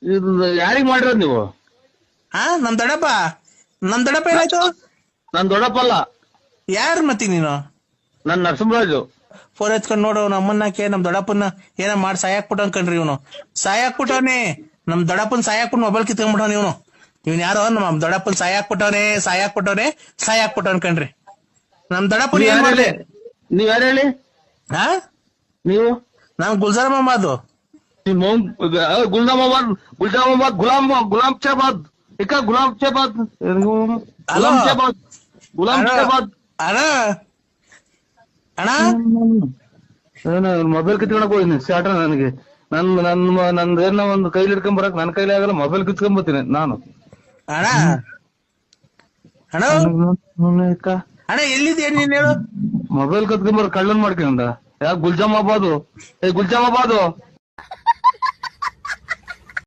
ಇದು ಯಾರಿಗ್ ಮಾಡಿರೋದ್ ನೀವು? ಹಾ ನಮ್ ದೊಡ್ಡಪ್ಪ ಏನಾಯ್ತು? ನಾನ್ ದೊಡ್ಡಪ್ಪಲ್ಲ, ಯಾರು ಮತ್ತಿ ನೀನು? ನಾನ್ ನರಸಿಂಹರಾಜು. ಫೋನ್ ಎತ್ಕೊಂಡ್ ನೋಡು ನಮ್ಮನ್ನಕ್ಕೆ ನಮ್ ದೊಡ್ಡಪ್ಪನ ಏನ ಮಾಡಿ ಸಾಯಾಕ್ಬಿಟ್ಟು ಅನ್ಕಂಡ್ರಿ ಇವನು. ಸಾಯಾಕ್ಬಿಟ್ಟವನೇ ನಮ್ ದೊಡ್ಡಪ್ಪನ್ ಸಾಯಾಕ್ಬಿಟ್ಟು ಮೊಬೈಲ್ ಕಿತ್ಕೊಂಡ್ಬಿಟ್ಟವನ್ ಇವನ್ ಯಾರೋ ನಮ್ ದೊಡ್ಡಪ್ಪನ್ ಸಾಯಾಕ್ಬಿಟ್ಟು ಅನ್ಕಂಡ್ರಿ. ನಮ್ ದೊಡ್ಡಪ್ಪನ್ ಏನ್ ಮಾಡ್ದೆ? ನೀವ್ ಯಾರು ಹೇಳಿ? ಹಾ ನೀವು? ನಾವ್ ಗುಲ್ಜಾರ್ ಮೊಹಮ್ಮದ್. ಗುಲ್ಜಾಮಾಬಾದ್ ಗುಲಾಮ್ ಶಾಬಾದ್ ಅಣ್ಣ ಮೊಬೈಲ್ ಕಿತ್ಕೊಳಕ್ ಹೋಗಿನಿ ಸ್ಟಾರ್ಟ ನನಗೆ. ನಂದೇನೋ ಒಂದು ಕೈಲಿ ಹಿಡ್ಕೊಂಡ್ ಬರಕ್ ನನ್ ಕೈಲಿ ಆಗಲ್ಲ, ಮೊಬೈಲ್ ಕಿತ್ಕೊಂಡ್ಬರ್ತೀನಿ ನಾನು. ಅಣ್ಣ ಅಣ್ಣ ಎಲ್ಲಿದ್ಯಾ ನೀನ್ ಹೇಳು? ಮೊಬೈಲ್ ಕತ್ಕೊಂಬರ್ ಕಳ್ಳನ್ ಮಾಡ್ಕೊಂಡ. ಗುಲ್ಜಾಮಾಬಾದು